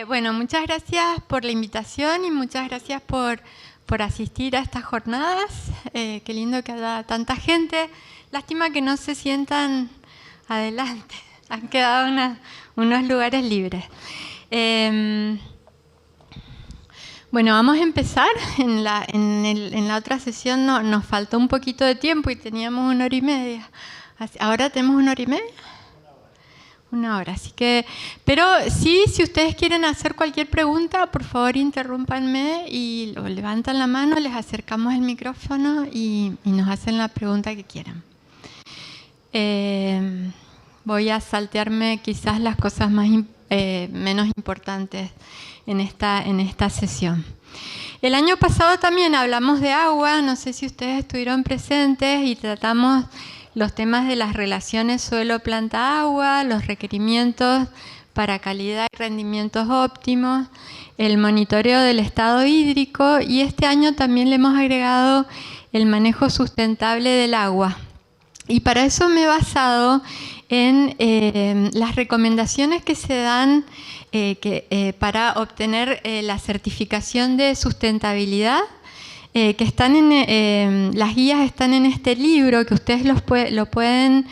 Bueno, muchas gracias por la invitación y muchas gracias por asistir a estas jornadas. Qué lindo que haya tanta gente. Lástima que no se sientan adelante. Han quedado unos lugares libres. Bueno, vamos a empezar. En la otra sesión nos faltó un poquito de tiempo y teníamos 1 hora y media. ¿Ahora tenemos 1 hora y media? 1 hora, así que... Pero sí, si ustedes quieren hacer cualquier pregunta, por favor interrúmpanme y levantan la mano, les acercamos el micrófono y nos hacen la pregunta que quieran. Voy a saltearme quizás las cosas menos importantes en esta sesión. El año pasado también hablamos de agua, no sé si ustedes estuvieron presentes y tratamos los temas de las relaciones suelo-planta-agua, los requerimientos para calidad y rendimientos óptimos, el monitoreo del estado hídrico y este año también le hemos agregado el manejo sustentable del agua. Y para eso me he basado en las recomendaciones que se dan para obtener la certificación de sustentabilidad, que están las guías están en este libro, que ustedes lo pueden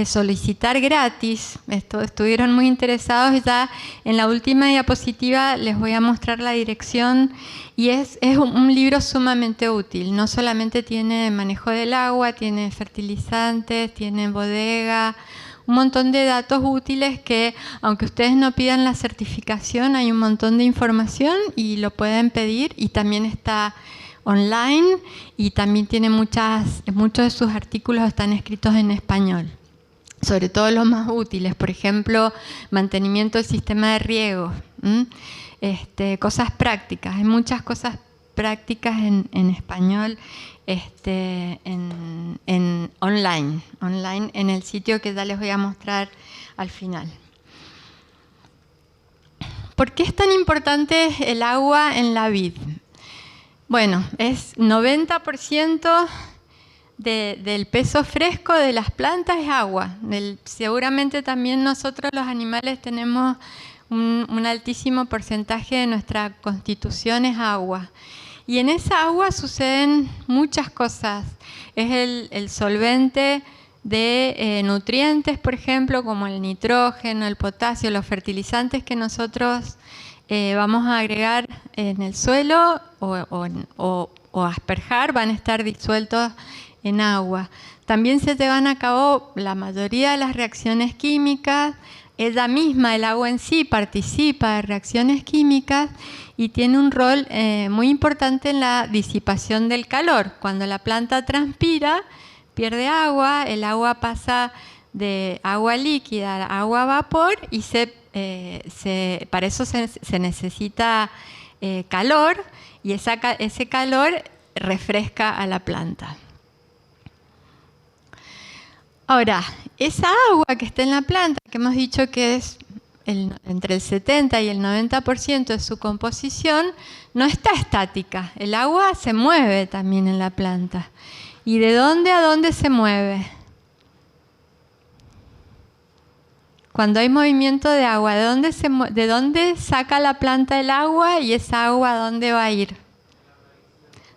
solicitar gratis. Estuvieron muy interesados, ya en la última diapositiva les voy a mostrar la dirección y es un libro sumamente útil. No solamente tiene manejo del agua, tiene fertilizantes, tiene bodega, un montón de datos útiles que, aunque ustedes no pidan la certificación, hay un montón de información y lo pueden pedir, y también está online y también tiene muchos de sus artículos están escritos en español, sobre todo los más útiles, por ejemplo, mantenimiento del sistema de riego, cosas prácticas, hay muchas cosas prácticas en español, en online en el sitio que ya les voy a mostrar al final. ¿Por qué es tan importante el agua en la vid? Bueno, es 90% del peso fresco de las plantas es agua. Seguramente también nosotros los animales tenemos un altísimo porcentaje de nuestra constitución es agua. Y en esa agua suceden muchas cosas. Es el solvente de nutrientes, por ejemplo, como el nitrógeno, el potasio, los fertilizantes que nosotros vamos a agregar en el suelo o asperjar, van a estar disueltos en agua. También se llevan a cabo la mayoría de las reacciones químicas. Ella misma, el agua en sí, participa de reacciones químicas y tiene un rol muy importante en la disipación del calor. Cuando la planta transpira, pierde agua, el agua pasa de agua líquida a agua a vapor y para eso se necesita calor, y ese calor refresca a la planta. Ahora, esa agua que está en la planta, que hemos dicho que es entre el 70 y el 90% de su composición, no está estática. El agua se mueve también en la planta. ¿Y de dónde a dónde se mueve? Cuando hay movimiento de agua, ¿de dónde saca la planta el agua y esa agua a dónde va a ir?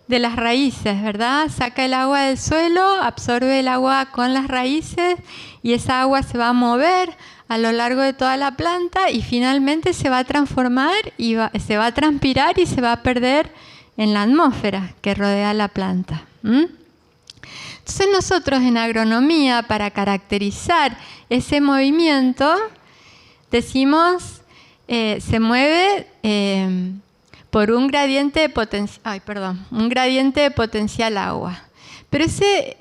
De las raíces, ¿verdad? Saca el agua del suelo, absorbe el agua con las raíces y esa agua se va a mover a lo largo de toda la planta y finalmente se va a transformar y se va a transpirar y se va a perder en la atmósfera que rodea la planta. Entonces nosotros en agronomía, para caracterizar ese movimiento, decimos se mueve por un gradiente de potencial agua. Pero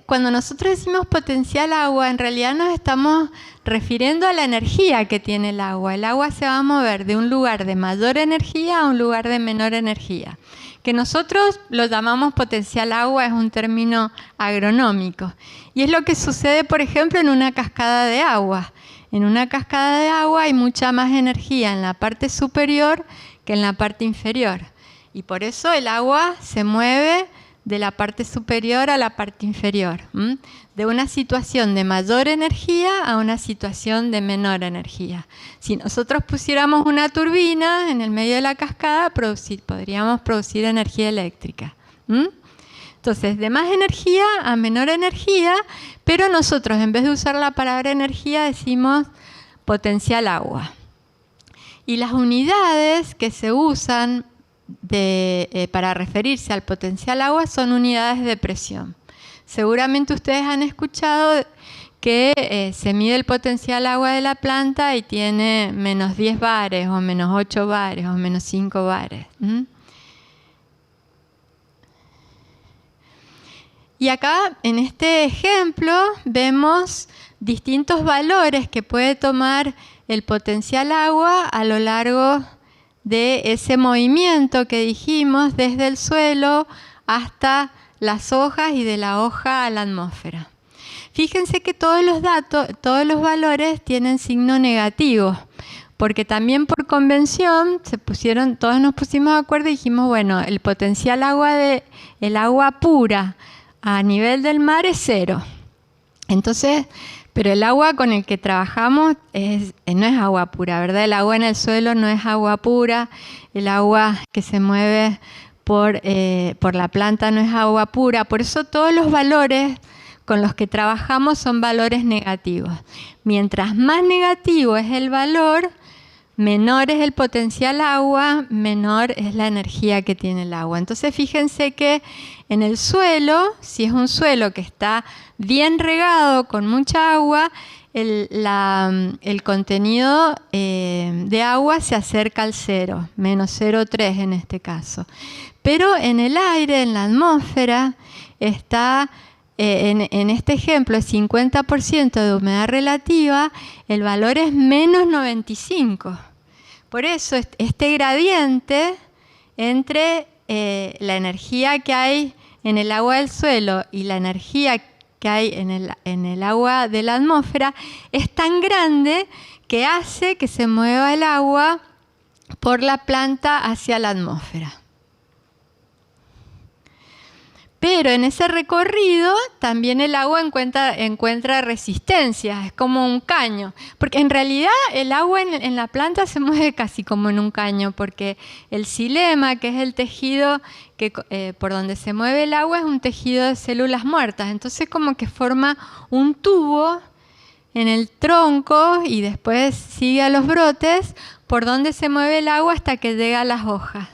cuando nosotros decimos potencial agua, en realidad nos estamos refiriendo a la energía que tiene el agua. El agua se va a mover de un lugar de mayor energía a un lugar de menor energía. Que nosotros lo llamamos potencial agua, es un término agronómico. Y es lo que sucede, por ejemplo, en una cascada de agua. En una cascada de agua hay mucha más energía en la parte superior que en la parte inferior. Y por eso el agua se mueve de la parte superior a la parte inferior, de una situación de mayor energía a una situación de menor energía. Si nosotros pusiéramos una turbina en el medio de la cascada, podríamos producir energía eléctrica. Entonces, de más energía a menor energía, pero nosotros en vez de usar la palabra energía decimos potencial agua. Y las unidades que se usan para referirse al potencial agua son unidades de presión. Seguramente ustedes han escuchado que se mide el potencial agua de la planta y tiene menos 10 bares o menos 8 bares o menos 5 bares. Y acá en este ejemplo vemos distintos valores que puede tomar el potencial agua a lo largo de ese movimiento que dijimos desde el suelo hasta las hojas y de la hoja a la atmósfera. Fíjense que todos los valores tienen signo negativo, porque también por convención todos nos pusimos de acuerdo y dijimos, bueno, el potencial el agua pura a nivel del mar es 0. Entonces, pero el agua con el que trabajamos no es agua pura, ¿verdad? El agua en el suelo no es agua pura, el agua que se mueve por la planta no es agua pura. Por eso todos los valores con los que trabajamos son valores negativos. Mientras más negativo es el valor, menor es el potencial agua, menor es la energía que tiene el agua. Entonces fíjense que en el suelo, si es un suelo que está bien regado con mucha agua, el contenido de agua se acerca al 0, menos 0,3 en este caso. Pero en el aire, en la atmósfera, está, en este ejemplo, el 50% de humedad relativa, el valor es menos 95. Por eso este gradiente entre la energía que hay en el agua del suelo y la energía que hay en el agua de la atmósfera es tan grande que hace que se mueva el agua por la planta hacia la atmósfera. Pero en ese recorrido también el agua encuentra resistencia, es como un caño. Porque en realidad el agua en la planta se mueve casi como en un caño, porque el xilema, que es el tejido por donde se mueve el agua, es un tejido de células muertas. Entonces como que forma un tubo en el tronco y después sigue a los brotes por donde se mueve el agua hasta que llega a las hojas.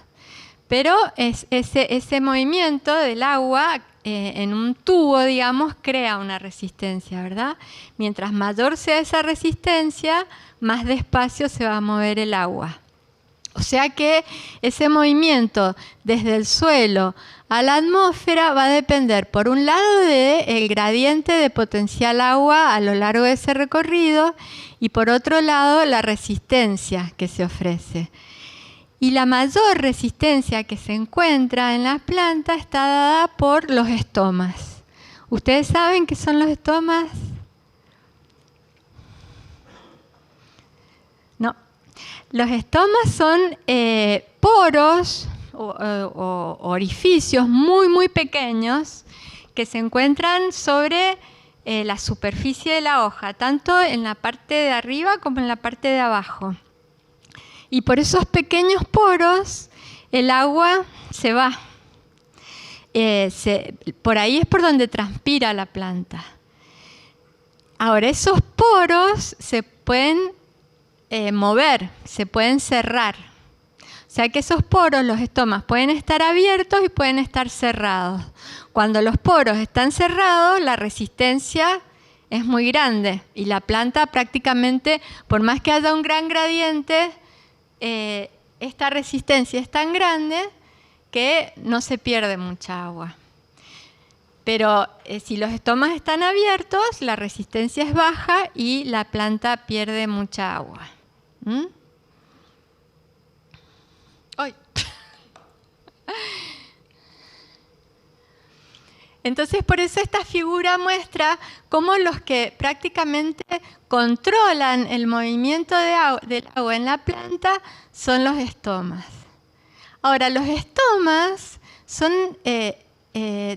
Pero ese movimiento del agua en un tubo, digamos, crea una resistencia, ¿verdad? Mientras mayor sea esa resistencia, más despacio se va a mover el agua. O sea que ese movimiento desde el suelo a la atmósfera va a depender, por un lado, del gradiente de potencial agua a lo largo de ese recorrido y por otro lado, la resistencia que se ofrece. Y la mayor resistencia que se encuentra en las plantas está dada por los estomas. ¿Ustedes saben qué son los estomas? No. Los estomas son poros o orificios muy, muy pequeños que se encuentran sobre la superficie de la hoja, tanto en la parte de arriba como en la parte de abajo. Y por esos pequeños poros el agua se va. Por ahí es por donde transpira la planta. Ahora, esos poros se pueden mover, se pueden cerrar. O sea que esos poros, los estomas, pueden estar abiertos y pueden estar cerrados. Cuando los poros están cerrados, la resistencia es muy grande y la planta prácticamente, por más que haya un gran gradiente, esta resistencia es tan grande que no se pierde mucha agua. Pero si los estomas están abiertos, la resistencia es baja y la planta pierde mucha agua. ¡Ay! Entonces, por eso esta figura muestra cómo los que prácticamente controlan el movimiento del agua en la planta son los estomas. Ahora, los estomas son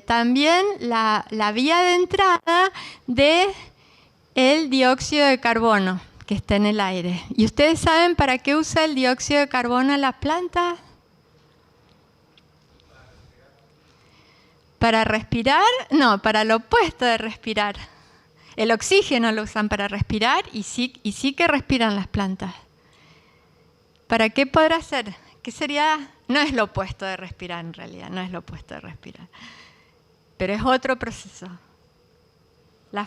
también la vía de entrada del dióxido de carbono que está en el aire. ¿Y ustedes saben para qué usa el dióxido de carbono las plantas? ¿Para respirar? No, para lo opuesto de respirar. El oxígeno lo usan para respirar y sí que respiran las plantas. ¿Para qué podrá ser? ¿Qué sería? No es lo opuesto de respirar en realidad, no es lo opuesto de respirar. Pero es otro proceso. La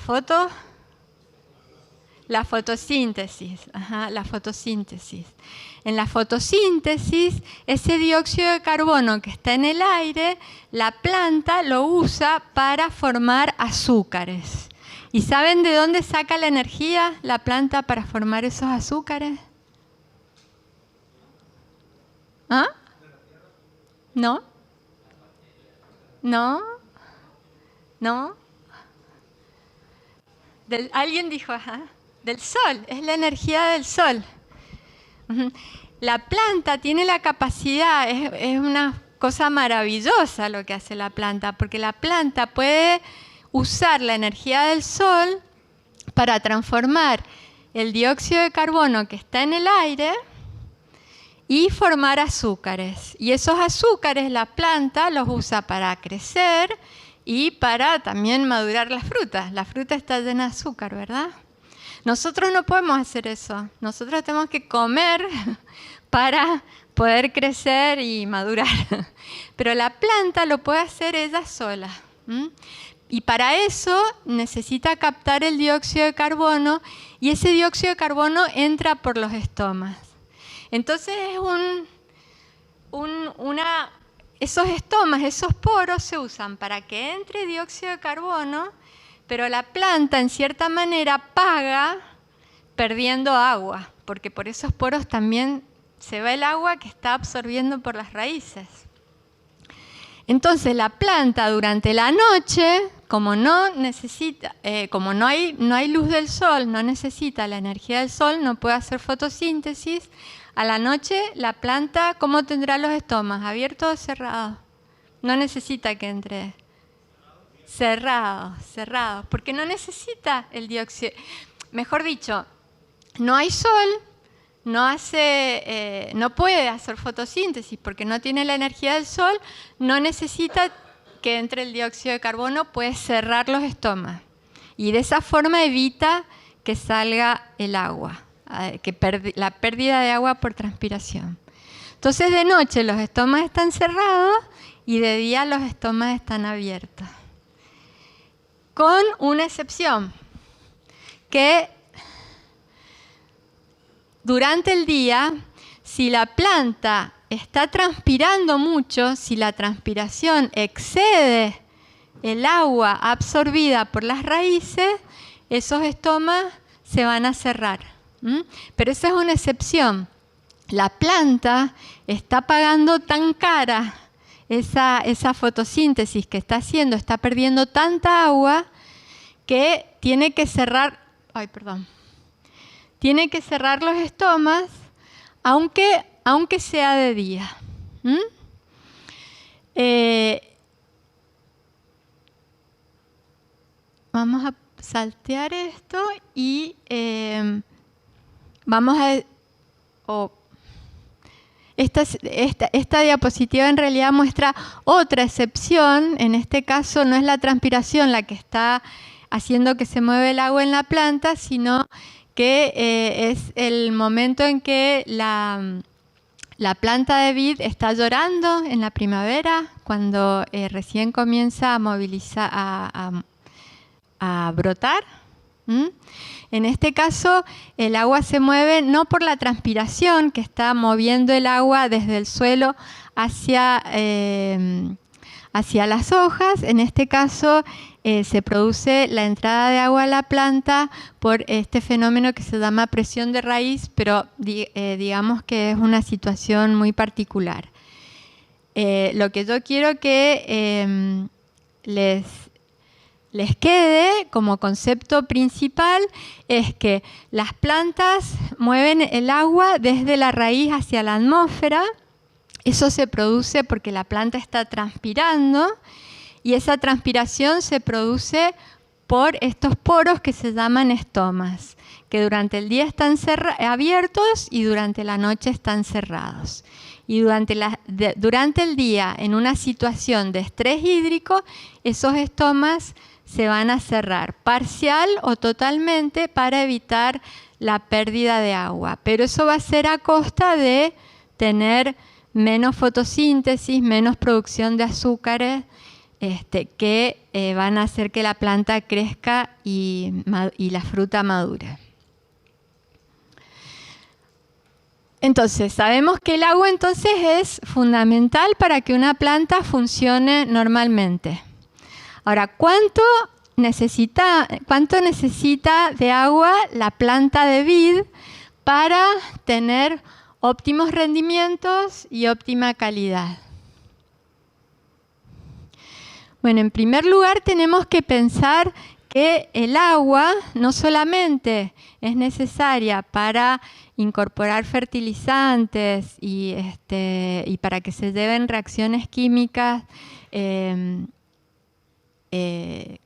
fotosíntesis. La fotosíntesis. En la fotosíntesis, ese dióxido de carbono que está en el aire, la planta lo usa para formar azúcares. ¿Y saben de dónde saca la energía la planta para formar esos azúcares? ¿Ah? ¿No? ¿No? ¿No? Alguien dijo, del sol, es la energía del sol. La planta tiene la capacidad, es una cosa maravillosa lo que hace la planta, porque la planta puede usar la energía del sol para transformar el dióxido de carbono que está en el aire y formar azúcares. Y esos azúcares la planta los usa para crecer y para también madurar las frutas. La fruta está llena de azúcar, ¿verdad? Nosotros no podemos hacer eso. Nosotros tenemos que comer para poder crecer y madurar. Pero la planta lo puede hacer ella sola. Y para eso necesita captar el dióxido de carbono y ese dióxido de carbono entra por los estomas. Entonces esos estomas, esos poros se usan para que entre dióxido de carbono, pero la planta en cierta manera paga perdiendo agua, porque por esos poros también se va el agua que está absorbiendo por las raíces. Entonces la planta durante la noche, como no hay luz del sol, no necesita la energía del sol, no puede hacer fotosíntesis. A la noche la planta, ¿cómo tendrá los estomas? ¿Abiertos o cerrados? No necesita que entre. Cerrados, porque no necesita el dióxido. Mejor dicho, no hay sol, no puede hacer fotosíntesis porque no tiene la energía del sol, no necesita que entre el dióxido de carbono, puede cerrar los estomas. Y de esa forma evita que salga el agua, la pérdida de agua por transpiración. Entonces de noche los estomas están cerrados y de día los estomas están abiertos. Con una excepción, que durante el día, si la planta está transpirando mucho, si la transpiración excede el agua absorbida por las raíces, esos estomas se van a cerrar. Pero esa es una excepción. La planta está pagando tan cara esa fotosíntesis que está haciendo, está perdiendo tanta agua que tiene que cerrar, tiene que cerrar los estomas aunque sea de día. Vamos a saltear esto y vamos a... Esta diapositiva en realidad muestra otra excepción. En este caso no es la transpiración la que está haciendo que se mueva el agua en la planta, sino que es el momento en que la planta de vid está llorando en la primavera, cuando recién comienza a movilizar, a brotar. En este caso, el agua se mueve no por la transpiración, que está moviendo el agua desde el suelo hacia las hojas. En este caso, se produce la entrada de agua a la planta por este fenómeno que se llama presión de raíz, pero digamos que es una situación muy particular. Lo que yo quiero que les quede como concepto principal es que las plantas mueven el agua desde la raíz hacia la atmósfera. Eso se produce porque la planta está transpirando Y esa transpiración se produce por estos poros que se llaman estomas, que durante el día están abiertos y durante la noche están cerrados. Y durante el día, en una situación de estrés hídrico, esos estomas se van a cerrar parcial o totalmente para evitar la pérdida de agua. Pero eso va a ser a costa de tener menos fotosíntesis, menos producción de azúcares, que van a hacer que la planta crezca y la fruta madure. Entonces, sabemos que el agua entonces es fundamental para que una planta funcione normalmente. Ahora, ¿cuánto necesita de agua la planta de vid para tener óptimos rendimientos y óptima calidad? Bueno, en primer lugar tenemos que pensar que el agua no solamente es necesaria para incorporar fertilizantes y para que se lleven reacciones químicas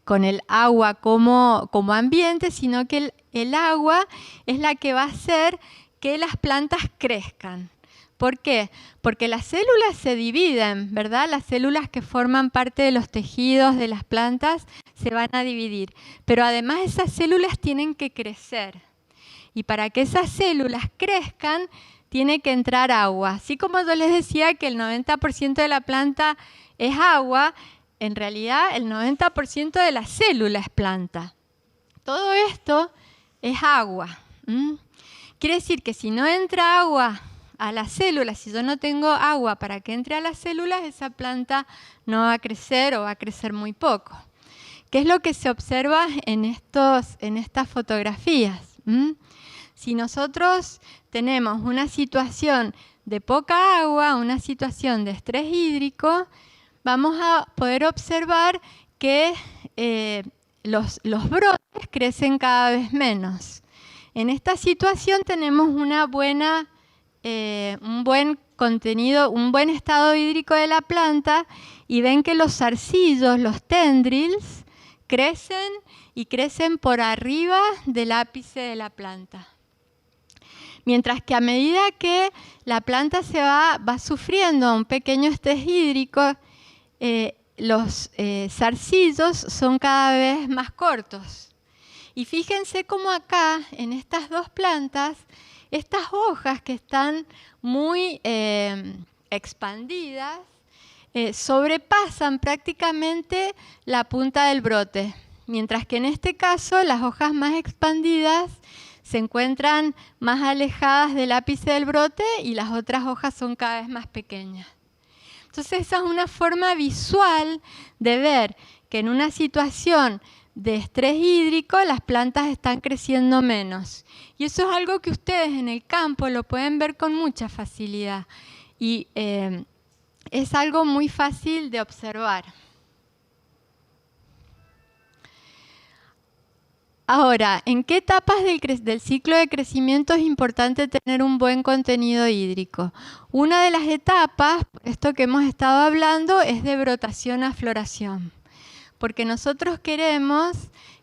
con el agua como ambiente, sino que el agua es la que va a hacer que las plantas crezcan. ¿Por qué? Porque las células se dividen, ¿verdad? Las células que forman parte de los tejidos de las plantas se van a dividir. Pero además esas células tienen que crecer. Y para que esas células crezcan, tiene que entrar agua. Así como yo les decía que el 90% de la planta es agua, en realidad el 90% de la célula es planta. Todo esto es agua. Quiere decir que si no entra agua a las células, si yo no tengo agua para que entre a las células, esa planta no va a crecer o va a crecer muy poco. ¿Qué es lo que se observa en estas fotografías? Si nosotros tenemos una situación de poca agua, una situación de estrés hídrico, vamos a poder observar que los brotes crecen cada vez menos. En esta situación tenemos un buen contenido, un buen estado hídrico de la planta, y ven que los zarcillos, los tendrils, crecen y crecen por arriba del ápice de la planta. Mientras que a medida que la planta va sufriendo un pequeño estrés hídrico, los zarcillos son cada vez más cortos. Y fíjense cómo acá, en estas dos plantas, estas hojas que están muy expandidas, sobrepasan prácticamente la punta del brote. Mientras que en este caso, las hojas más expandidas se encuentran más alejadas del ápice del brote y las otras hojas son cada vez más pequeñas. Entonces esa es una forma visual de ver que en una situación de estrés hídrico las plantas están creciendo menos. Y eso es algo que ustedes en el campo lo pueden ver con mucha facilidad. Y es algo muy fácil de observar. Ahora, ¿en qué etapas del ciclo de crecimiento es importante tener un buen contenido hídrico? Una de las etapas, esto que hemos estado hablando, es de brotación a floración. Porque nosotros queremos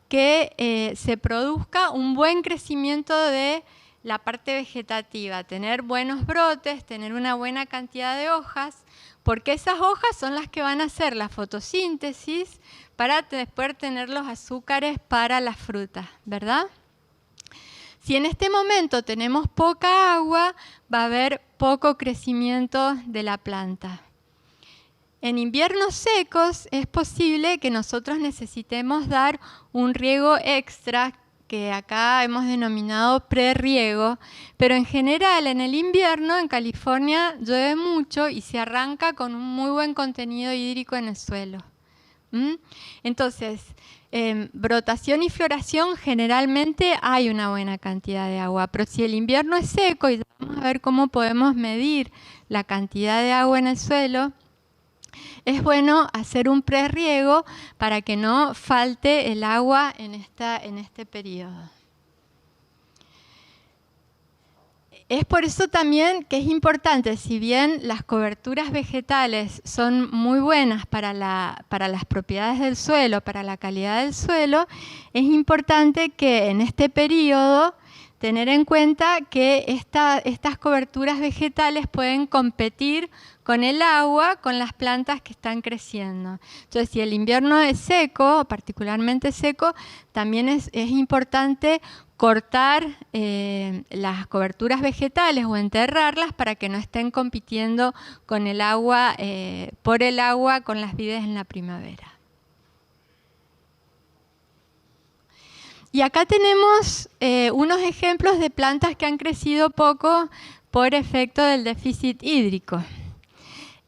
que se produzca un buen crecimiento de la parte vegetativa, tener buenos brotes, tener una buena cantidad de hojas, porque esas hojas son las que van a hacer la fotosíntesis para después tener los azúcares para las frutas, ¿verdad? Si en este momento tenemos poca agua, va a haber poco crecimiento de la planta. En inviernos secos es posible que nosotros necesitemos dar un riego extra, que acá hemos denominado prerriego, pero en general en el invierno en California llueve mucho y se arranca con un muy buen contenido hídrico en el suelo. Entonces, brotación y floración generalmente hay una buena cantidad de agua, pero si el invierno es seco, y vamos a ver cómo podemos medir la cantidad de agua en el suelo, es bueno hacer un prerriego para que no falte el agua en este periodo. Es por eso también que es importante, si bien las coberturas vegetales son muy buenas para las propiedades del suelo, para la calidad del suelo, es importante que en este periodo tener en cuenta que estas coberturas vegetales pueden competir con el agua, con las plantas que están creciendo. Entonces, si el invierno es seco, particularmente seco, también es importante cortar las coberturas vegetales o enterrarlas para que no estén compitiendo con el agua, por el agua con las vides en la primavera. Y acá tenemos unos ejemplos de plantas que han crecido poco por efecto del déficit hídrico.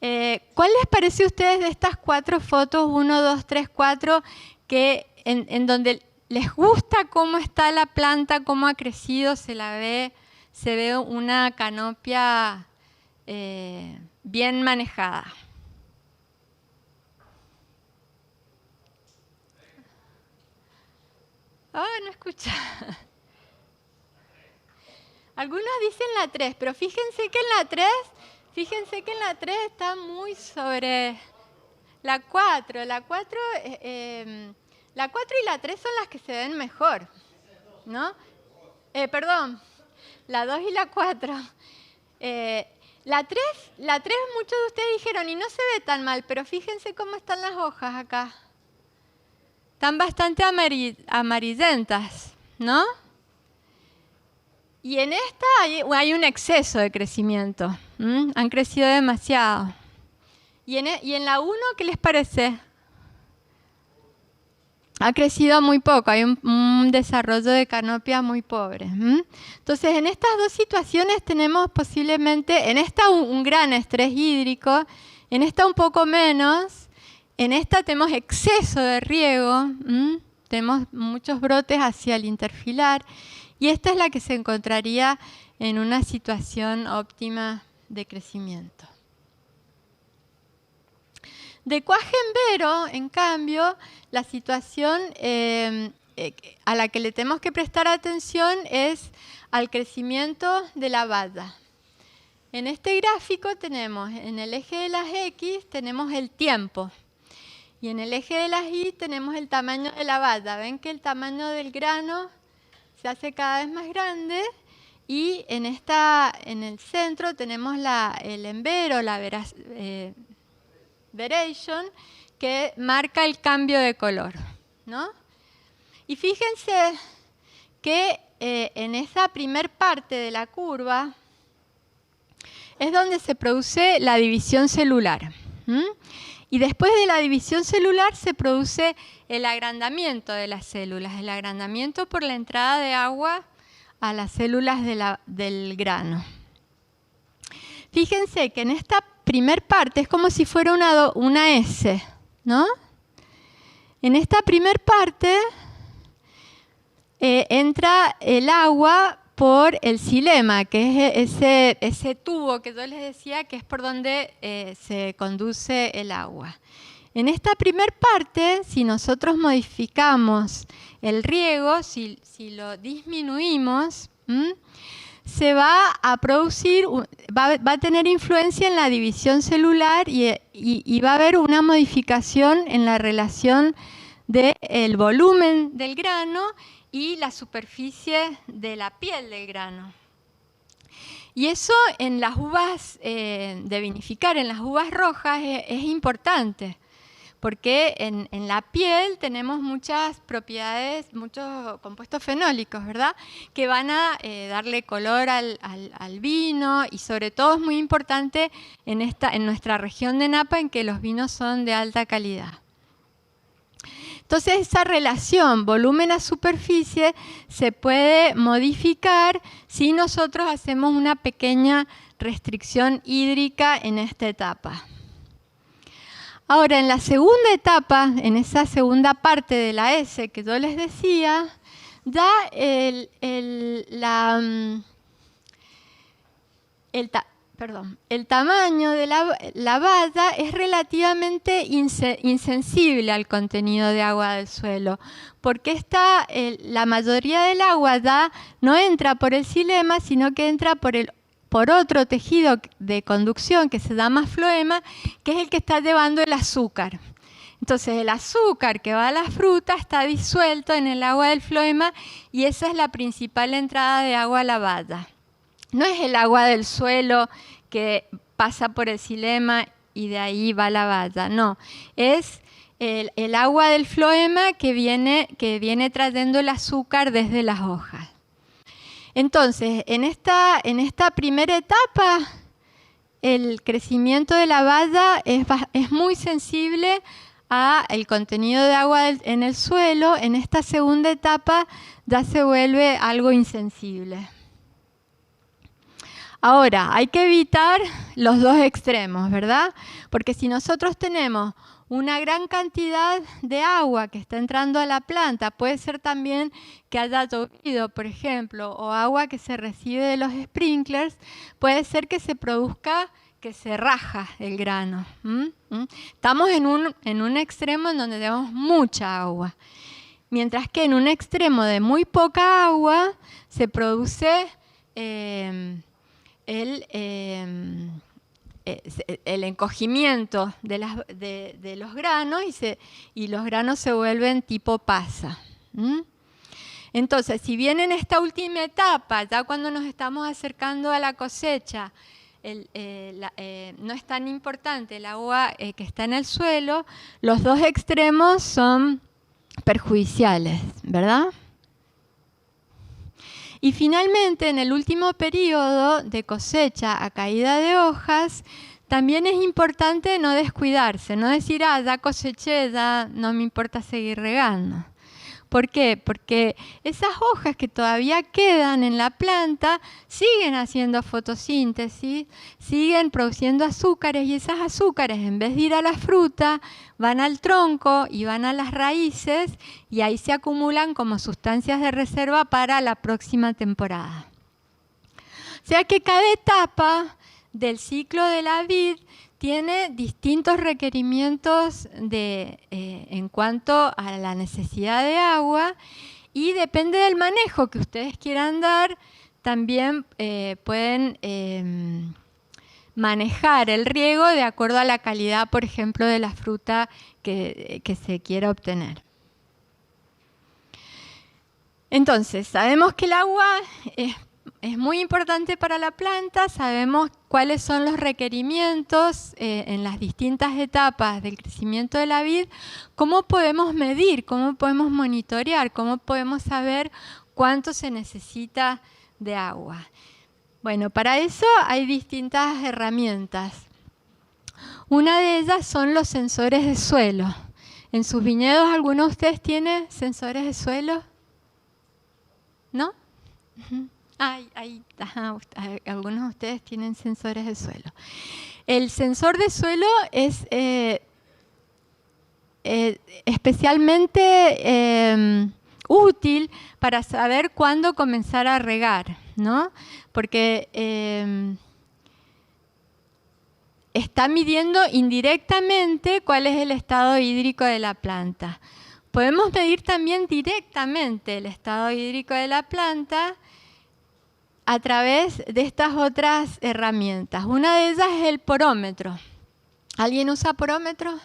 ¿Cuál les parece a ustedes de estas 4 fotos, 1, 2, 3, 4, que en donde les gusta cómo está la planta, cómo ha crecido, se ve una canopia bien manejada? No escucha. Algunos dicen la 3, pero fíjense que en la 3 está muy sobre la 4. La 4 y la 3 son las que se ven mejor, ¿no? Perdón, la 2 y la 4. La 3, muchos de ustedes dijeron, y no se ve tan mal, pero fíjense cómo están las hojas acá. Están bastante amarillentas, ¿no? Y en esta hay un exceso de crecimiento. Han crecido demasiado. Y en la 1, ¿qué les parece? Ha crecido muy poco, hay un desarrollo de canopia muy pobre. Entonces, en estas 2 situaciones tenemos posiblemente, en esta un gran estrés hídrico, en esta un poco menos. En esta tenemos exceso de riego, tenemos muchos brotes hacia el interfilar, y esta es la que se encontraría en una situación óptima de crecimiento. De Cuajenvero, en cambio, la situación a la que le tenemos que prestar atención es al crecimiento de la valla. En este gráfico tenemos, en el eje de las X, tenemos el tiempo. Y en el eje de las Y tenemos el tamaño de la valla. Ven que el tamaño del grano se hace cada vez más grande, y en el centro tenemos el envero, la veration, que marca el cambio de color, ¿no? Y fíjense que en esa primer parte de la curva es donde se produce la división celular. Y después de la división celular se produce el agrandamiento de las células, el agrandamiento por la entrada de agua a las células del grano. Fíjense que en esta primer parte es como si fuera una S, ¿no? En esta primer parte entra el agua por el xilema, que es ese tubo que yo les decía que es por donde se conduce el agua. En esta primer parte, si nosotros modificamos el riego, si lo disminuimos, se va a producir, va a tener influencia en la división celular y va a haber una modificación en la relación del volumen del grano y la superficie de la piel del grano. Y eso en las uvas de vinificar, en las uvas rojas, es importante, porque en la piel tenemos muchas propiedades, muchos compuestos fenólicos, ¿verdad?, que van a darle color al vino, y sobre todo es muy importante en nuestra región de Napa, en que los vinos son de alta calidad. Entonces, esa relación volumen a superficie se puede modificar si nosotros hacemos una pequeña restricción hídrica en esta etapa. Ahora, en la segunda etapa, en esa segunda parte de la S que yo les decía, el tamaño de la valla es relativamente insensible al contenido de agua del suelo, porque la mayoría del agua ya no entra por el xilema, sino que entra por otro tejido de conducción que se llama floema, que es el que está llevando el azúcar. Entonces el azúcar que va a la fruta está disuelto en el agua del floema y esa es la principal entrada de agua a la valla. No es el agua del suelo que pasa por el xilema y de ahí va la valla, no. Es el agua del floema que viene trayendo el azúcar desde las hojas. Entonces, en esta primera etapa, el crecimiento de la valla es muy sensible al contenido de agua en el suelo. En esta segunda etapa ya se vuelve algo insensible. Ahora, hay que evitar los dos extremos, ¿verdad? Porque si nosotros tenemos una gran cantidad de agua que está entrando a la planta, puede ser también que haya llovido, por ejemplo, o agua que se recibe de los sprinklers, puede ser que se produzca que se raja el grano. Estamos en un extremo en donde tenemos mucha agua, mientras que en un extremo de muy poca agua se produce el encogimiento de los granos y los granos se vuelven tipo pasa. Entonces, si bien en esta última etapa, ya cuando nos estamos acercando a la cosecha, no es tan importante el agua que está en el suelo, los dos extremos son perjudiciales, ¿verdad? Y finalmente, en el último periodo de cosecha a caída de hojas, también es importante no descuidarse, no decir, ya coseché, ya no me importa seguir regando. ¿Por qué? Porque esas hojas que todavía quedan en la planta siguen haciendo fotosíntesis, siguen produciendo azúcares y esas azúcares, en vez de ir a la fruta, van al tronco y van a las raíces y ahí se acumulan como sustancias de reserva para la próxima temporada. O sea que cada etapa del ciclo de la vid tiene distintos requerimientos en cuanto a la necesidad de agua y depende del manejo que ustedes quieran dar, también pueden manejar el riego de acuerdo a la calidad, por ejemplo, de la fruta que se quiera obtener. Entonces, sabemos que el agua es muy importante para la planta, sabemos cuáles son los requerimientos en las distintas etapas del crecimiento de la vid, cómo podemos medir, cómo podemos monitorear, cómo podemos saber cuánto se necesita de agua. Bueno, para eso hay distintas herramientas. Una de ellas son los sensores de suelo. ¿En sus viñedos alguno de ustedes tiene sensores de suelo? ¿No? Algunos de ustedes tienen sensores de suelo. El sensor de suelo es especialmente útil para saber cuándo comenzar a regar, ¿no? Porque está midiendo indirectamente cuál es el estado hídrico de la planta. Podemos medir también directamente el estado hídrico de la planta a través de estas otras herramientas. Una de ellas es el porómetro. ¿Alguien usa porómetro?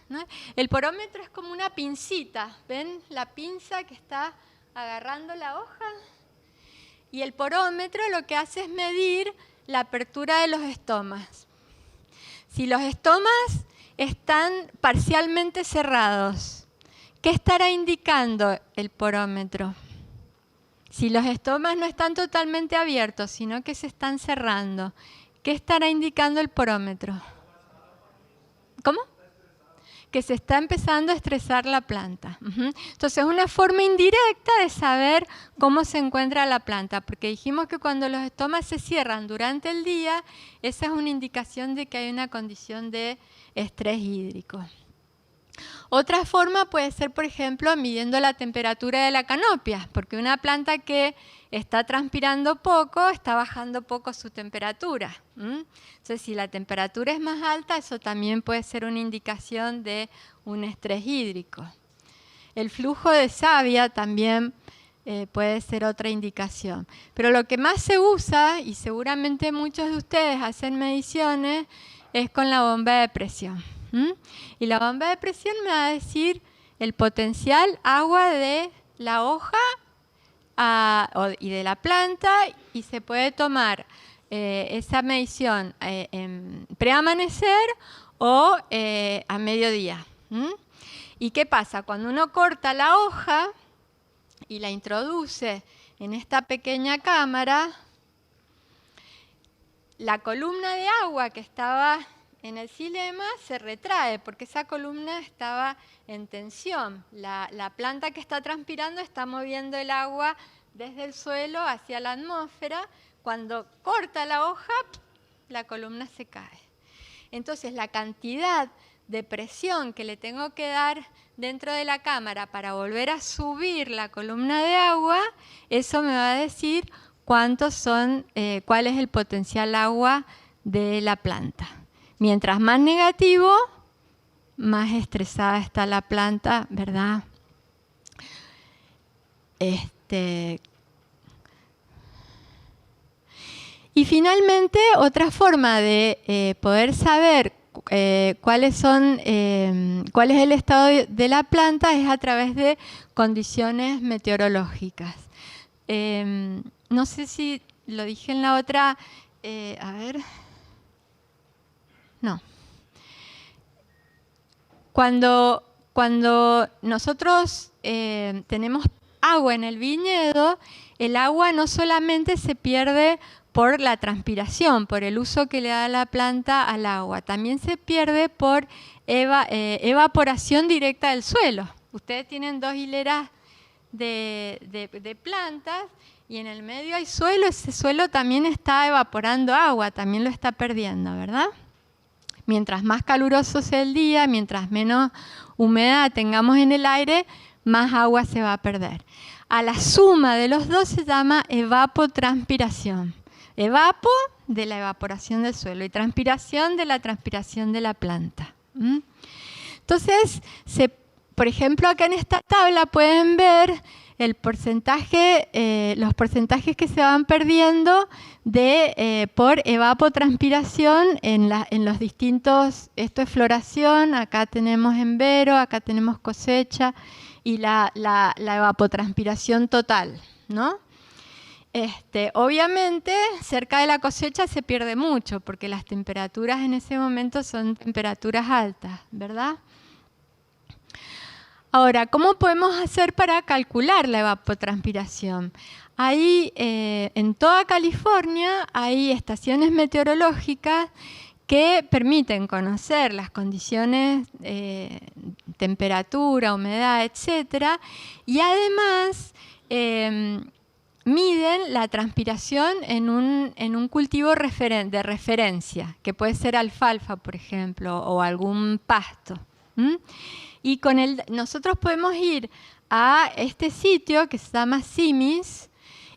¿No? El porómetro es como una pincita. ¿Ven la pinza que está agarrando la hoja? Y el porómetro lo que hace es medir la apertura de los estomas. Si los estomas están parcialmente cerrados, ¿qué estará indicando el porómetro? Si los estomas no están totalmente abiertos, sino que se están cerrando, ¿qué estará indicando el porómetro? ¿Cómo? Que se está empezando a estresar la planta. Entonces, es una forma indirecta de saber cómo se encuentra la planta, porque dijimos que cuando los estomas se cierran durante el día, esa es una indicación de que hay una condición de estrés hídrico. Otra forma puede ser, por ejemplo, midiendo la temperatura de la canopia, porque una planta que está transpirando poco, está bajando poco su temperatura. Entonces, si la temperatura es más alta, eso también puede ser una indicación de un estrés hídrico. El flujo de savia también puede ser otra indicación. Pero lo que más se usa, y seguramente muchos de ustedes hacen mediciones, es con la bomba de presión. Y la bomba de presión me va a decir el potencial agua de la hoja y de la planta, y se puede tomar esa medición en preamanecer o a mediodía. ¿Y qué pasa? Cuando uno corta la hoja y la introduce en esta pequeña cámara, la columna de agua que estaba en el xilema se retrae porque esa columna estaba en tensión. La planta que está transpirando está moviendo el agua desde el suelo hacia la atmósfera. Cuando corta la hoja, la columna se cae. Entonces, la cantidad de presión que le tengo que dar dentro de la cámara para volver a subir la columna de agua, eso me va a decir cuál es el potencial agua de la planta. Mientras más negativo, más estresada está la planta, ¿verdad? Y finalmente, otra forma de poder saber cuál es el estado de la planta es a través de condiciones meteorológicas. No sé si lo dije en la otra, a ver, no. Cuando nosotros tenemos agua en el viñedo, el agua no solamente se pierde por la transpiración, por el uso que le da la planta al agua, también se pierde por evaporación directa del suelo. Ustedes tienen 2 hileras de plantas y en el medio hay suelo, ese suelo también está evaporando agua, también lo está perdiendo, ¿verdad? Mientras más caluroso sea el día, mientras menos humedad tengamos en el aire, más agua se va a perder. A la suma de los dos se llama evapotranspiración. Evapo de la evaporación del suelo y transpiración de la transpiración de la planta. Entonces, por ejemplo, acá en esta tabla pueden ver los porcentajes que se van perdiendo por evapotranspiración en los distintos, esto es floración, acá tenemos envero, acá tenemos cosecha y la evapotranspiración total, ¿no? Obviamente, cerca de la cosecha se pierde mucho porque las temperaturas en ese momento son temperaturas altas, ¿verdad? Ahora, ¿cómo podemos hacer para calcular la evapotranspiración? En toda California hay estaciones meteorológicas que permiten conocer las condiciones, temperatura, humedad, etcétera, y además miden la transpiración en un cultivo de referencia, que puede ser alfalfa, por ejemplo, o algún pasto. Y nosotros podemos ir a este sitio que se llama CIMIS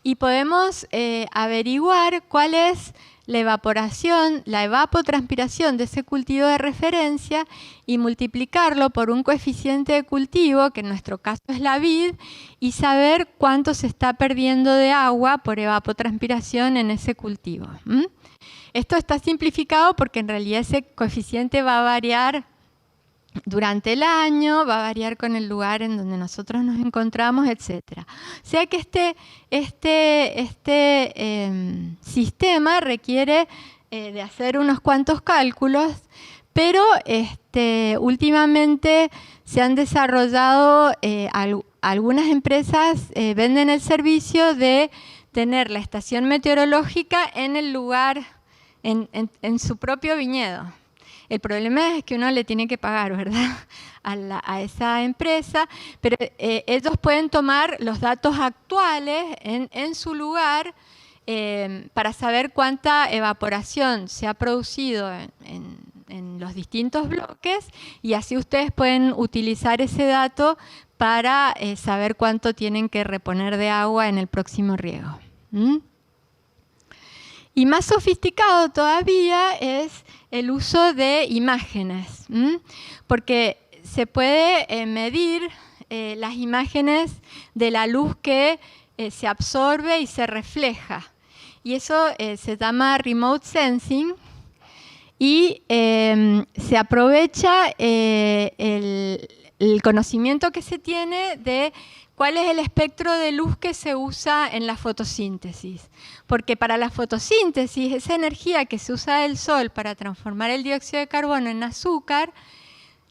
y podemos averiguar cuál es la evapotranspiración de ese cultivo de referencia y multiplicarlo por un coeficiente de cultivo, que en nuestro caso es la vid, y saber cuánto se está perdiendo de agua por evapotranspiración en ese cultivo. Esto está simplificado porque en realidad ese coeficiente va a variar durante el año, va a variar con el lugar en donde nosotros nos encontramos, etc. O sea que este sistema requiere de hacer unos cuantos cálculos, pero últimamente se han desarrollado, algunas empresas venden el servicio de tener la estación meteorológica en el lugar, en su propio viñedo. El problema es que uno le tiene que pagar, ¿verdad?, a esa empresa, pero ellos pueden tomar los datos actuales en su lugar para saber cuánta evaporación se ha producido en los distintos bloques, y así ustedes pueden utilizar ese dato para saber cuánto tienen que reponer de agua en el próximo riego. ¿Mm? Y más sofisticado todavía es el uso de imágenes, porque se puede medir las imágenes de la luz que se absorbe y se refleja. Y eso se llama remote sensing, y se aprovecha el conocimiento que se tiene de cuál es el espectro de luz que se usa en la fotosíntesis. Porque para la fotosíntesis, esa energía que se usa del sol para transformar el dióxido de carbono en azúcar,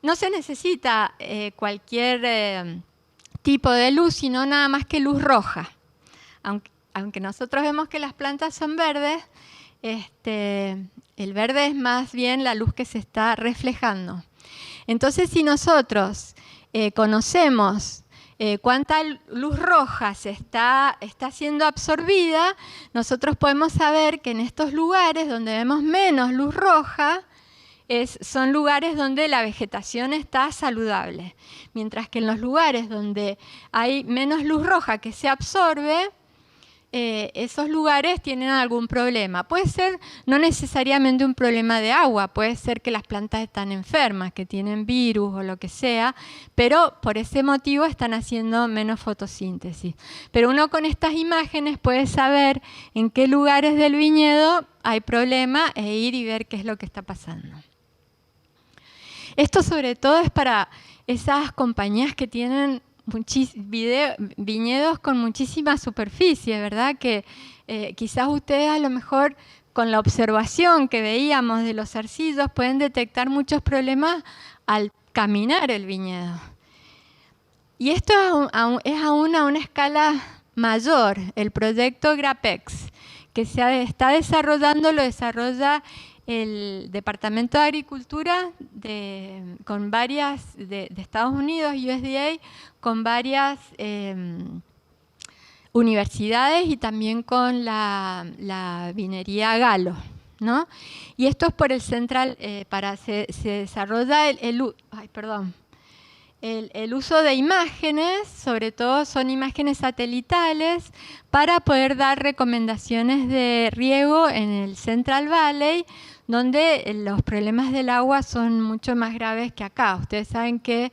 no se necesita cualquier tipo de luz, sino nada más que luz roja. Aunque nosotros vemos que las plantas son verdes, el verde es más bien la luz que se está reflejando. Entonces, si nosotros conocemos cuánta luz roja se está siendo absorbida, nosotros podemos saber que en estos lugares donde vemos menos luz roja, son lugares donde la vegetación está saludable. Mientras que en los lugares donde hay menos luz roja que se absorbe, esos lugares tienen algún problema. Puede ser no necesariamente un problema de agua, puede ser que las plantas están enfermas, que tienen virus o lo que sea, pero por ese motivo están haciendo menos fotosíntesis. Pero uno con estas imágenes puede saber en qué lugares del viñedo hay problema e ir y ver qué es lo que está pasando. Esto sobre todo es para esas compañías que tienen viñedos con muchísima superficie, ¿verdad? Que quizás ustedes a lo mejor con la observación que veíamos de los zarcillos pueden detectar muchos problemas al caminar el viñedo. Y esto es aún a una escala mayor. El proyecto GRAPEX, que se está desarrollando, lo desarrolla el Departamento de Agricultura con varias de Estados Unidos, USDA, con varias universidades y también con la vinería Galo, ¿no? Y esto es por el Central, se desarrolla el uso de imágenes, sobre todo son imágenes satelitales, para poder dar recomendaciones de riego en el Central Valley, donde los problemas del agua son mucho más graves que acá. Ustedes saben que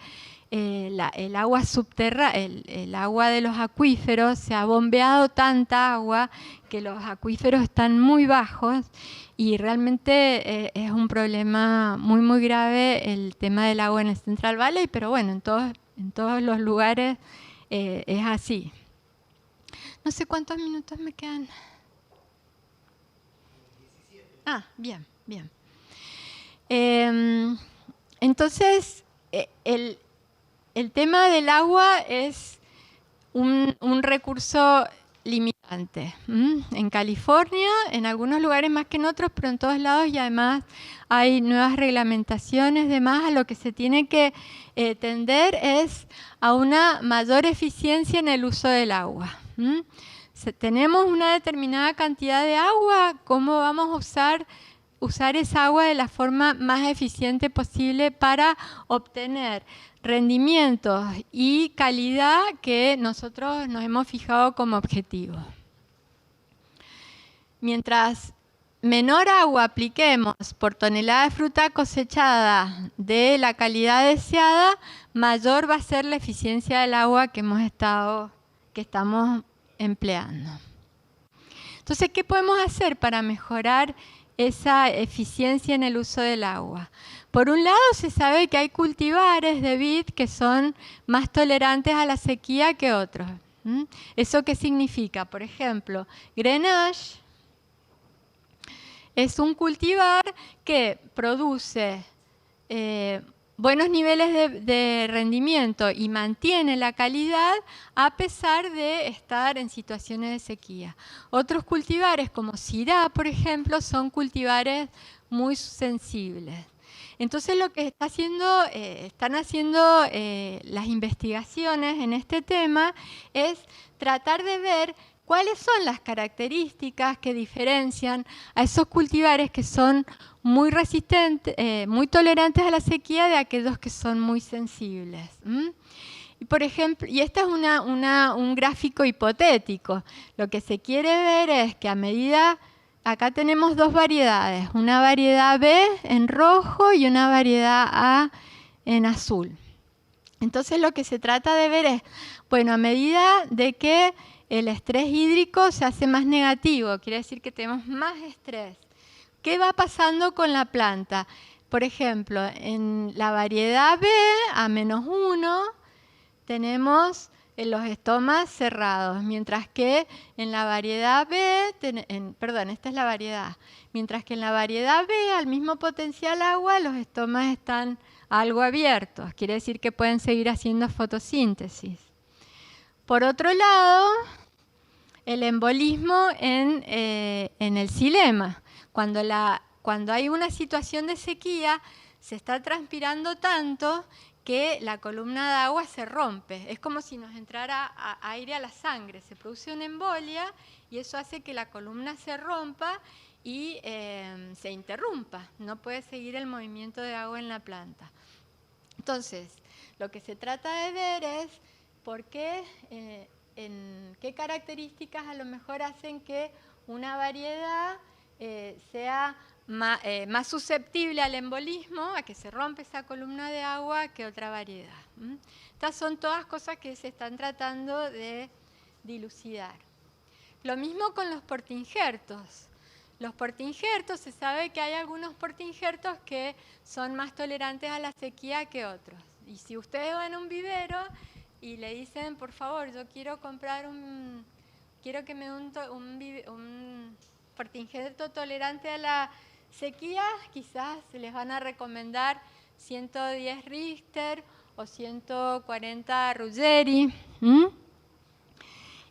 el agua subterránea, el agua de los acuíferos, se ha bombeado tanta agua que los acuíferos están muy bajos y realmente es un problema muy, muy grave el tema del agua en el Central Valley, pero bueno, en todos los lugares es así. No sé cuántos minutos me quedan. Ah, bien, bien. Entonces, el tema del agua es un recurso limitante. En California, en algunos lugares más que en otros, pero en todos lados, y además hay nuevas reglamentaciones, demás, a lo que se tiene que tender es a una mayor eficiencia en el uso del agua. Tenemos una determinada cantidad de agua, ¿cómo vamos a usar esa agua de la forma más eficiente posible para obtener rendimientos y calidad que nosotros nos hemos fijado como objetivo? Mientras menor agua apliquemos por tonelada de fruta cosechada de la calidad deseada, mayor va a ser la eficiencia del agua que estamos empleando. Entonces, ¿qué podemos hacer para mejorar esa eficiencia en el uso del agua? Por un lado, se sabe que hay cultivares de vid que son más tolerantes a la sequía que otros. ¿Eso qué significa? Por ejemplo, Grenache es un cultivar que produce buenos niveles de rendimiento y mantiene la calidad a pesar de estar en situaciones de sequía. Otros cultivares como Syrah, por ejemplo, son cultivares muy sensibles. Entonces lo que están haciendo las investigaciones en este tema es tratar de ver ¿cuáles son las características que diferencian a esos cultivares que son muy resistentes, muy tolerantes a la sequía de aquellos que son muy sensibles? Y por ejemplo, y este es un gráfico hipotético. Lo que se quiere ver es que a medida, acá tenemos dos variedades, una variedad B en rojo y una variedad A en azul. Entonces lo que se trata de ver es, bueno, a medida de que el estrés hídrico se hace más negativo, quiere decir que tenemos más estrés, ¿qué va pasando con la planta? Por ejemplo, en la variedad B, a -1, tenemos los estomas cerrados, mientras que en la variedad B, esta es la variedad A, mientras que en la variedad B, al mismo potencial agua, los estomas están algo abiertos, quiere decir que pueden seguir haciendo fotosíntesis. Por otro lado, el embolismo en el xilema. Cuando hay una situación de sequía, se está transpirando tanto que la columna de agua se rompe. Es como si nos entrara aire a la sangre. Se produce una embolia y eso hace que la columna se rompa y se interrumpa. No puede seguir el movimiento de agua en la planta. Entonces, lo que se trata de ver es por qué, qué características a lo mejor hacen que una variedad sea más susceptible al embolismo, a que se rompe esa columna de agua, que otra variedad. Estas son todas cosas que se están tratando de dilucidar. Lo mismo con los portainjertos. Los portainjertos, se sabe que hay algunos portainjertos que son más tolerantes a la sequía que otros. Y si ustedes van a un vivero y le dicen, por favor, yo quiero comprar quiero que me dé un portainjerto tolerante a la sequía, quizás les van a recomendar 110 Richter o 140 Ruggeri.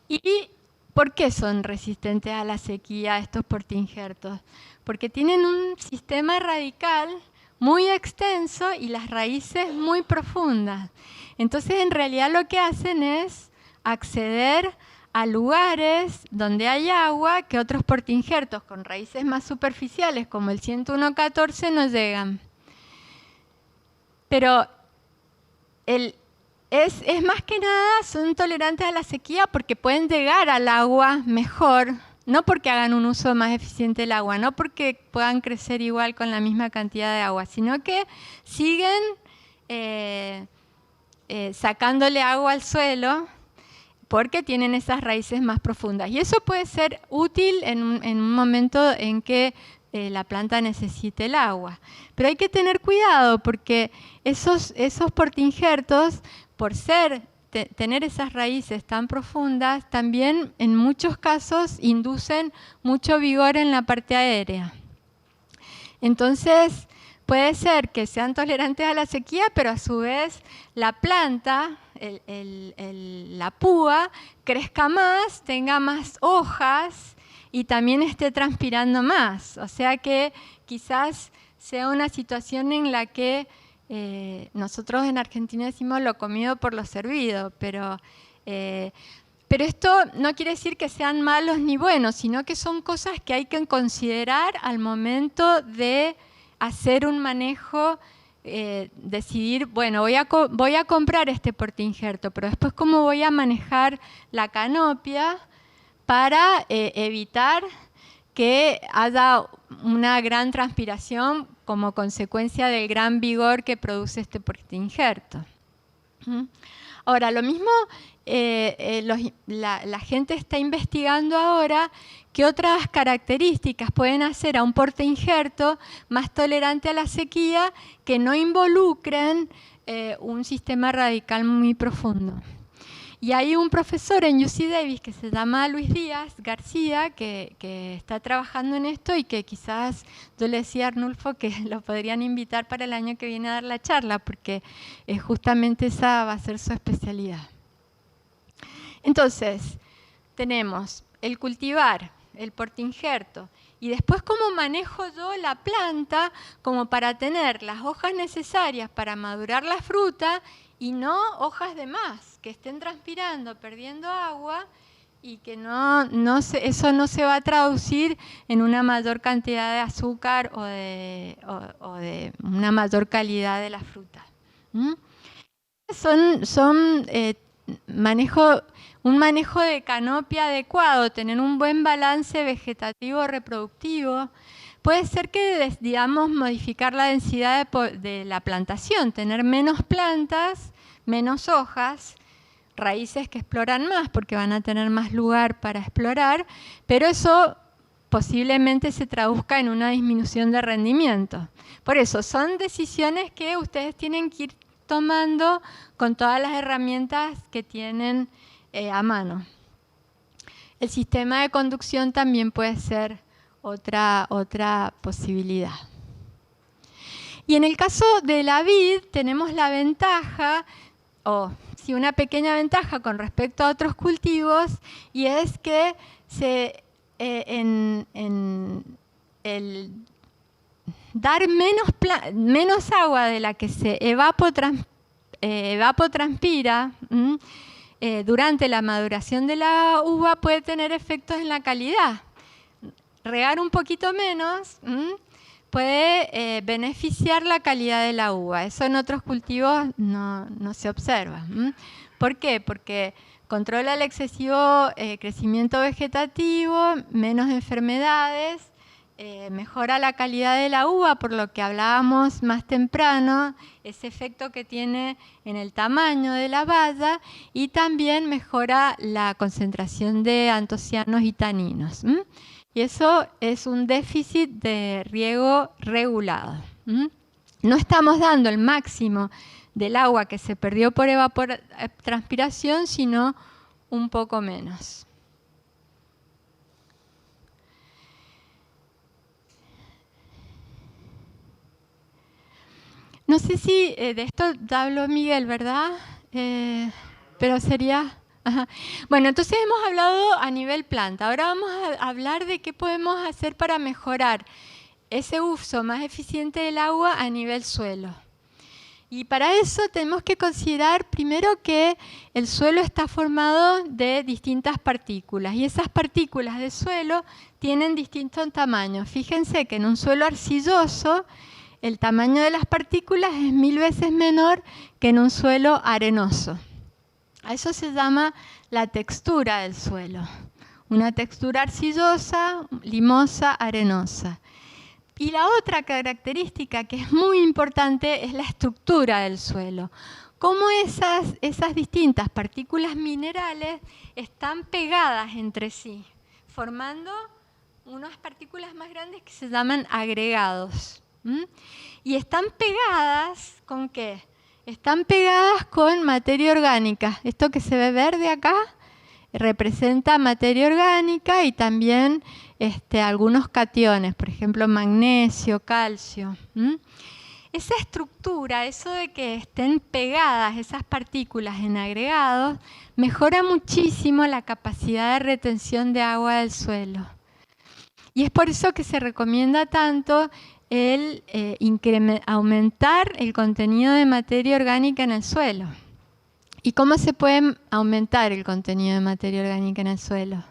¿Y por qué son resistentes a la sequía estos portainjertos? Porque tienen un sistema radical muy extenso y las raíces muy profundas. Entonces, en realidad lo que hacen es acceder a lugares donde hay agua que otros portainjertos con raíces más superficiales, como el 101.14, no llegan. Pero es más que nada, son tolerantes a la sequía porque pueden llegar al agua mejor, no porque hagan un uso más eficiente del agua, no porque puedan crecer igual con la misma cantidad de agua, sino que siguen sacándole agua al suelo porque tienen esas raíces más profundas. Y eso puede ser útil en un momento en que la planta necesite el agua. Pero hay que tener cuidado porque esos portainjertos, por tener esas raíces tan profundas, también en muchos casos inducen mucho vigor en la parte aérea. Entonces, puede ser que sean tolerantes a la sequía, pero a su vez la planta, la púa, crezca más, tenga más hojas y también esté transpirando más. O sea que quizás sea una situación en la que nosotros en Argentina decimos lo comido por lo servido, pero esto no quiere decir que sean malos ni buenos, sino que son cosas que hay que considerar al momento de hacer un manejo, decidir, bueno, voy a comprar este portainjerto, pero después cómo voy a manejar la canopia para evitar que haya una gran transpiración como consecuencia del gran vigor que produce este portainjerto. Ahora, lo mismo, la gente está investigando ahora qué otras características pueden hacer a un portainjerto más tolerante a la sequía que no involucren un sistema radical muy profundo. Y hay un profesor en UC Davis que se llama Luis Díaz García que está trabajando en esto y que quizás yo le decía a Arnulfo que lo podrían invitar para el año que viene a dar la charla porque justamente esa va a ser su especialidad. Entonces, tenemos el cultivar, el portainjerto y después cómo manejo yo la planta como para tener las hojas necesarias para madurar la fruta y no hojas de más, que estén transpirando, perdiendo agua y que eso no se va a traducir en una mayor cantidad de azúcar o de una mayor calidad de la fruta. ¿Mm? Son un manejo de canopia adecuado, tener un buen balance vegetativo reproductivo. Puede ser que, digamos, modificar la densidad de la plantación, tener menos plantas, menos hojas, raíces que exploran más porque van a tener más lugar para explorar, pero eso posiblemente se traduzca en una disminución de rendimiento. Por eso, son decisiones que ustedes tienen que ir tomando con todas las herramientas que tienen a mano. El sistema de conducción también puede ser otra posibilidad. Y en el caso de la vid tenemos la ventaja, una pequeña ventaja con respecto a otros cultivos, y es que el dar menos agua de la que se evapotranspira durante la maduración de la uva puede tener efectos en la calidad. Regar un poquito menos puede beneficiar la calidad de la uva. Eso en otros cultivos no se observa. ¿Por qué? Porque controla el excesivo crecimiento vegetativo, menos enfermedades, mejora la calidad de la uva, por lo que hablábamos más temprano, ese efecto que tiene en el tamaño de la baya, y también mejora la concentración de antocianos y taninos. Y eso es un déficit de riego regulado. No estamos dando el máximo del agua que se perdió por evapotranspiración, sino un poco menos. No sé si de esto habló Miguel, ¿verdad? Pero sería... Ajá. Bueno, entonces hemos hablado a nivel planta. Ahora vamos a hablar de qué podemos hacer para mejorar ese uso más eficiente del agua a nivel suelo. Y para eso tenemos que considerar primero que el suelo está formado de distintas partículas, y esas partículas de suelo tienen distintos tamaños. Fíjense que en un suelo arcilloso el tamaño de las partículas es 1000 veces menor que en un suelo arenoso. A eso se llama la textura del suelo. Una textura arcillosa, limosa, arenosa. Y la otra característica que es muy importante es la estructura del suelo. Cómo esas distintas partículas minerales están pegadas entre sí, formando unas partículas más grandes que se llaman agregados. Y están pegadas ¿con qué? Están pegadas con materia orgánica. Esto que se ve verde acá representa materia orgánica y también algunos cationes, por ejemplo magnesio, calcio. Esa estructura, eso de que estén pegadas esas partículas en agregados, mejora muchísimo la capacidad de retención de agua del suelo. Y es por eso que se recomienda tanto el aumentar el contenido de materia orgánica en el suelo. ¿Y cómo se puede aumentar el contenido de materia orgánica en el suelo?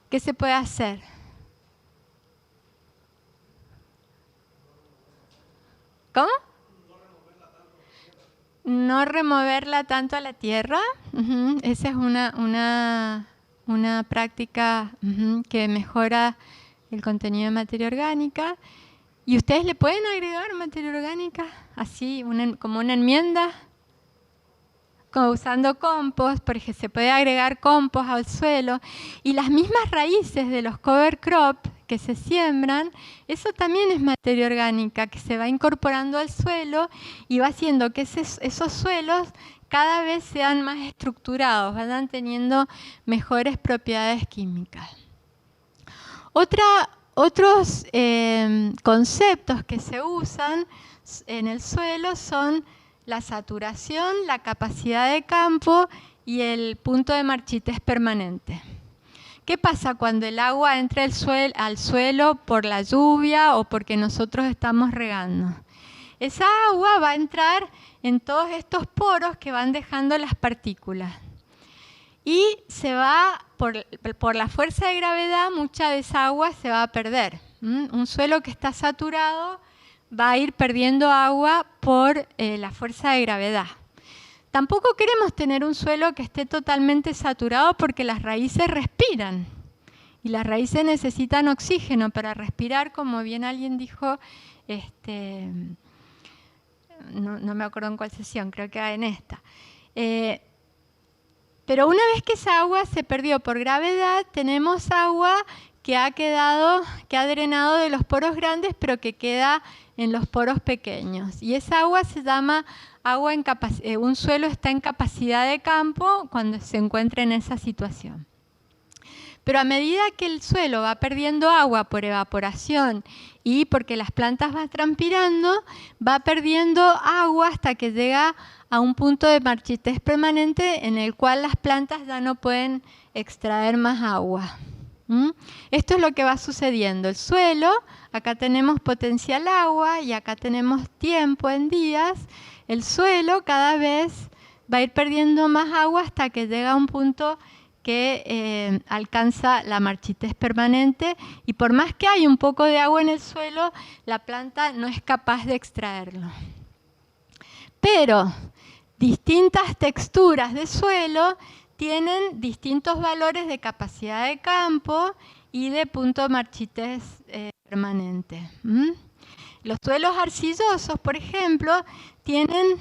¿Qué se puede hacer? ¿Cómo? No removerla tanto a la tierra. Esa es una práctica que mejora el contenido de materia orgánica. ¿Y ustedes le pueden agregar materia orgánica? Así, como una enmienda. Como usando compost, porque se puede agregar compost al suelo. Y las mismas raíces de los cover crop que se siembran, eso también es materia orgánica que se va incorporando al suelo y va haciendo que esos suelos cada vez sean más estructurados, vayan teniendo mejores propiedades químicas. Otros conceptos que se usan en el suelo son la saturación, la capacidad de campo y el punto de marchitez permanente. ¿Qué pasa cuando el agua entra al suelo por la lluvia o porque nosotros estamos regando? esa agua va a entrar en todos estos poros que van dejando las partículas. Y se va, por la fuerza de gravedad, mucha de esa agua se va a perder. Un suelo que está saturado va a ir perdiendo agua por la fuerza de gravedad. Tampoco queremos tener un suelo que esté totalmente saturado porque las raíces respiran. Y las raíces necesitan oxígeno para respirar, como bien alguien dijo, no me acuerdo en cuál sesión, creo que en esta. Pero una vez que esa agua se perdió por gravedad, tenemos agua que ha drenado de los poros grandes, pero que queda en los poros pequeños. Y esa agua se llama agua un suelo está en capacidad de campo cuando se encuentra en esa situación. Pero a medida que el suelo va perdiendo agua por evaporación y porque las plantas van transpirando, va perdiendo agua hasta que llega a un punto de marchitez permanente en el cual las plantas ya no pueden extraer más agua. Esto es lo que va sucediendo. El suelo, acá tenemos potencial agua y acá tenemos tiempo en días. El suelo cada vez va a ir perdiendo más agua hasta que llega a un punto que alcanza la marchitez permanente, y por más que hay un poco de agua en el suelo, la planta no es capaz de extraerlo. Pero distintas texturas de suelo tienen distintos valores de capacidad de campo y de punto de marchitez permanente. Los suelos arcillosos, por ejemplo, tienen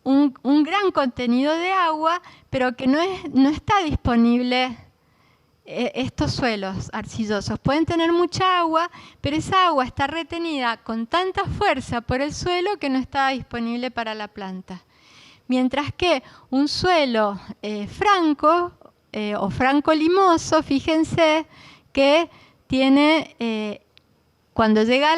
un gran contenido de agua, pero que no está disponible. Estos suelos arcillosos pueden tener mucha agua, pero esa agua está retenida con tanta fuerza por el suelo que no está disponible para la planta. Mientras que un suelo franco o franco-limoso, fíjense que tiene, cuando llega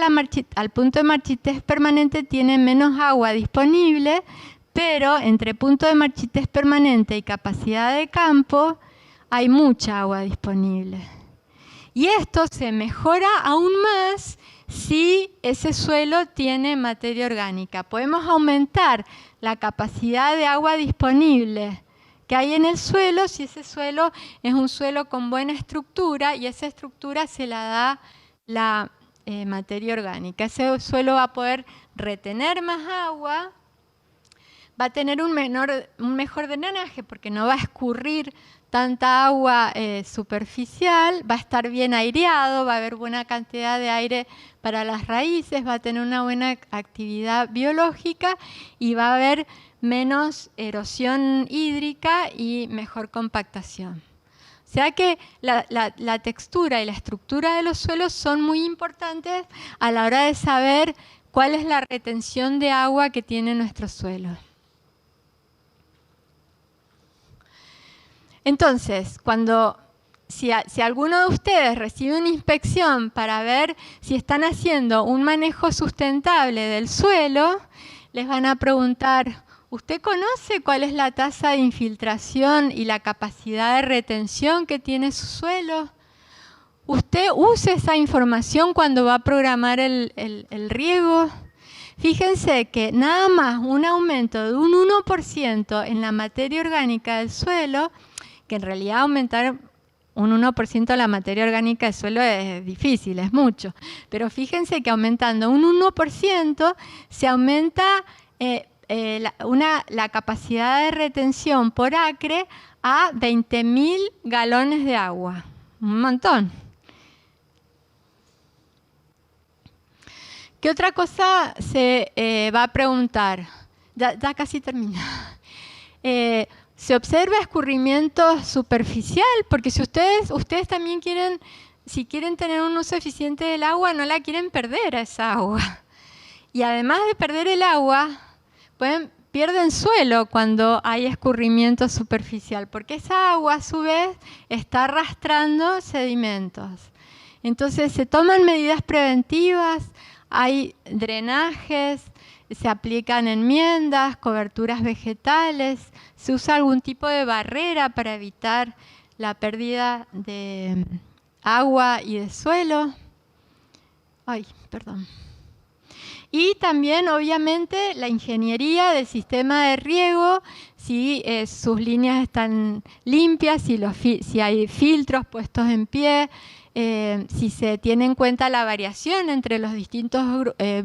al punto de marchitez permanente, tiene menos agua disponible, pero entre punto de marchitez permanente y capacidad de campo hay mucha agua disponible. Y esto se mejora aún más si ese suelo tiene materia orgánica. Podemos aumentar la capacidad de agua disponible que hay en el suelo si ese suelo es un suelo con buena estructura y esa estructura se la da la materia orgánica. Ese suelo va a poder retener más agua, va a tener un mejor drenaje porque no va a escurrir tanta agua superficial, va a estar bien aireado, va a haber buena cantidad de aire para las raíces, va a tener una buena actividad biológica y va a haber menos erosión hídrica y mejor compactación. O sea que la textura y la estructura de los suelos son muy importantes a la hora de saber cuál es la retención de agua que tiene nuestro suelo. Entonces, si alguno de ustedes recibe una inspección para ver si están haciendo un manejo sustentable del suelo, les van a preguntar, ¿usted conoce cuál es la tasa de infiltración y la capacidad de retención que tiene su suelo? ¿Usted usa esa información cuando va a programar el riego? Fíjense que nada más un aumento de un 1% en la materia orgánica del suelo, que en realidad aumentar un 1% la materia orgánica del suelo es difícil, es mucho. Pero fíjense que aumentando un 1% se aumenta la capacidad de retención por acre a 20.000 galones de agua. Un montón. ¿Qué otra cosa se va a preguntar? Ya casi termina. ¿Se observa escurrimiento superficial? Porque si ustedes también si quieren tener un uso eficiente del agua, no la quieren perder a esa agua. Y además de perder el agua, pierden suelo cuando hay escurrimiento superficial, porque esa agua a su vez está arrastrando sedimentos. Entonces se toman medidas preventivas, hay drenajes, se aplican enmiendas, coberturas vegetales, se usa algún tipo de barrera para evitar la pérdida de agua y de suelo. Y también, obviamente, la ingeniería del sistema de riego, si sus líneas están limpias, si hay filtros puestos en pie, si se tiene en cuenta la variación entre los distintos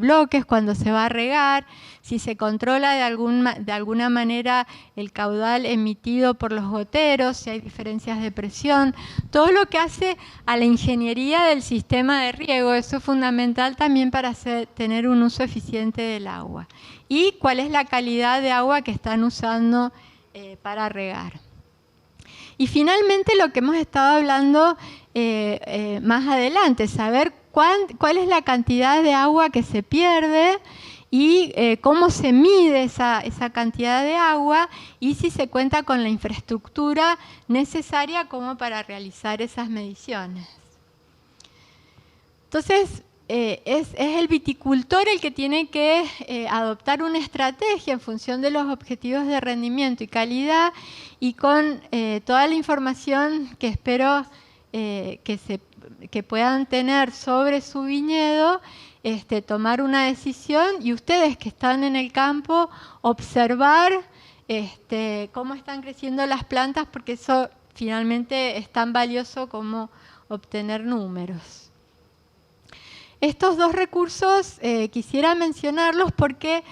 bloques cuando se va a regar, si se controla de alguna manera el caudal emitido por los goteros, si hay diferencias de presión, todo lo que hace a la ingeniería del sistema de riego. Eso es fundamental también para tener un uso eficiente del agua. Y cuál es la calidad de agua que están usando para regar. Y finalmente lo que hemos estado hablando más adelante, saber cuál es la cantidad de agua que se pierde y cómo se mide esa cantidad de agua y si se cuenta con la infraestructura necesaria como para realizar esas mediciones. Entonces, es el viticultor el que tiene que adoptar una estrategia en función de los objetivos de rendimiento y calidad y con toda la información que espero que puedan tener sobre su viñedo, tomar una decisión y ustedes que están en el campo observar cómo están creciendo las plantas, porque eso finalmente es tan valioso como obtener números. Estos dos recursos quisiera mencionarlos porque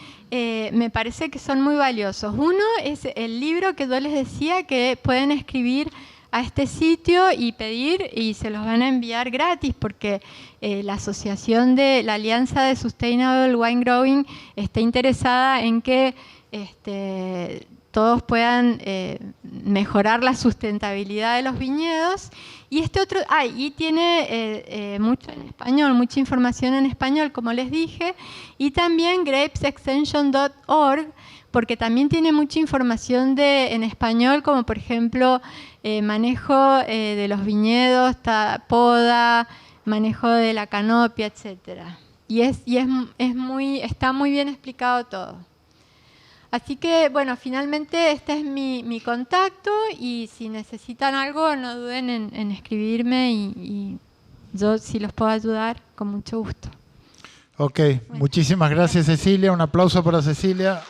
me parece que son muy valiosos. Uno es el libro que yo les decía que pueden escribir a este sitio y pedir y se los van a enviar gratis porque la asociación de la Alianza de Sustainable Wine Growing está interesada en que todos puedan mejorar la sustentabilidad de los viñedos. Y y tiene mucho en español, mucha información en español, como les dije, y también grapesextension.org, porque también tiene mucha información en español, como por ejemplo manejo de los viñedos, poda, manejo de la canopia, etc. Y está muy bien explicado todo. Así que, bueno, finalmente este es mi contacto y si necesitan algo no duden en escribirme y yo si los puedo ayudar, con mucho gusto. Ok, muchísimas gracias Cecilia, un aplauso para Cecilia.